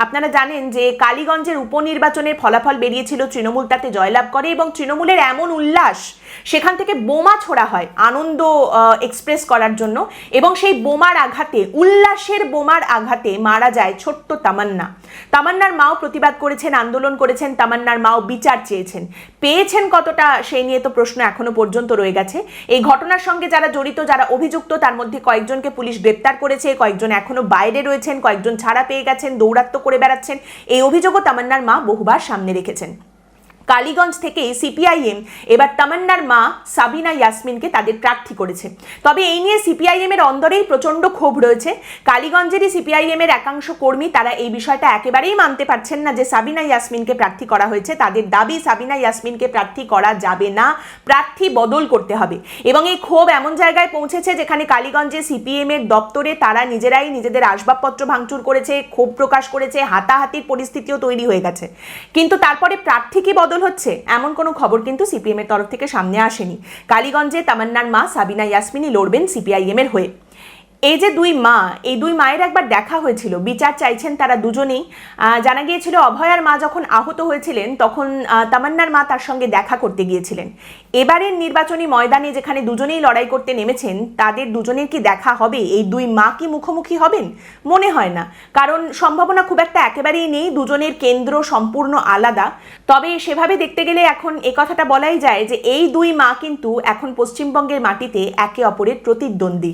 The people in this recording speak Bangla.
আপনারা জানেন যে কালীগঞ্জের উপনির্বাচনের ফলাফল বেরিয়েছিল, তৃণমূল তাতে জয়লাভ করে এবং তৃণমূলের এমন উল্লাস, সেখান থেকে বোমা ছোড়া হয় আনন্দ এক্সপ্রেস করার জন্য এবং সেই বোমার আঘাতে, উল্লাসের বোমার আঘাতে মারা যায় ছোট্ট তামান্না। তামান্নার মাও প্রতিবাদ করেছেন, আন্দোলন করেছেন, তামান্নার মাও বিচার চেয়েছেন। পেয়েছেন কতটা সেই নিয়ে তো প্রশ্ন এখনো পর্যন্ত রয়ে গেছে। এই ঘটনার সঙ্গে যারা জড়িত, যারা অভিযুক্ত, তার মধ্যে কয়েকজনকে পুলিশ গ্রেপ্তার করেছে, কয়েকজন এখনো বাইরে রয়েছেন, কয়েকজন ছাড়া পেয়ে গেছেন, দৌরাত্ম্য করে বেড়াচ্ছেন। এই অভিযোগও তামান্নার মা বহুবার সামনে রেখেছেন। কালীগঞ্জ থেকে সিপিআইএম এবার তামান্নার মা সাবিনা ইয়াসমিনকে তাদের প্রার্থী করেছে। তবে এই নিয়ে সিপিআইএম এর অন্দরেই প্রচন্ড ক্ষোভ রয়েছে। কালীগঞ্জেরই সিপিআইএম এর একাংশ কর্মী তারা এই বিষয়টা একেবারেই মানতে পারছেন না যে সাবিনা ইয়াসমিনকে প্রার্থী করা হয়েছে। তাদের দাবি সাবিনা ইয়াসমিনকে প্রার্থী করা যাবে না, প্রার্থী বদল করতে হবে। এবং এই ক্ষোভ এমন জায়গায় পৌঁছেছে যেখানে কালীগঞ্জে সিপিএম এর দপ্তরে তারা নিজেরাই নিজেদের আসবাবপত্র ভাঙচুর করেছে, ক্ষোভ প্রকাশ করেছে, হাতাহাতির পরিস্থিতিও তৈরি হয়ে গেছে। কিন্তু তারপরে প্রার্থী কি বদল হচ্ছে এমন কোনো খবর কিন্তু সিপিএম এর তরফ থেকে সামনে আসেনি। কালীগঞ্জে তামান্নার মা সাবিনা ইয়াসমিনই লড়বেন সিপিআইএম এর হয়ে। এই যে দুই মা, এই দুই মায়ের একবার দেখা হয়েছিল, বিচার চাইছেন তারা দুজনেই। জানা গিয়েছিল অভয়ার মা যখন আহত হয়েছিলেন তখন তামান্নার মা তার সঙ্গে দেখা করতে গিয়েছিলেন। এবারের নির্বাচনী ময়দানে যেখানে দুজনেই লড়াই করতে নেমেছেন, তাদের দুজনের কি দেখা হবে? এই দুই মা কি মুখোমুখি হবেন? মনে হয় না, কারণ সম্ভাবনা খুব একটা একেবারেই নেই। দুজনের কেন্দ্র সম্পূর্ণ আলাদা। তবে সেভাবে দেখতে গেলে এখন এ কথাটা বলাই যায় যে এই দুই মা কিন্তু এখন পশ্চিমবঙ্গের মাটিতে একে অপরের প্রতিদ্বন্দ্বী।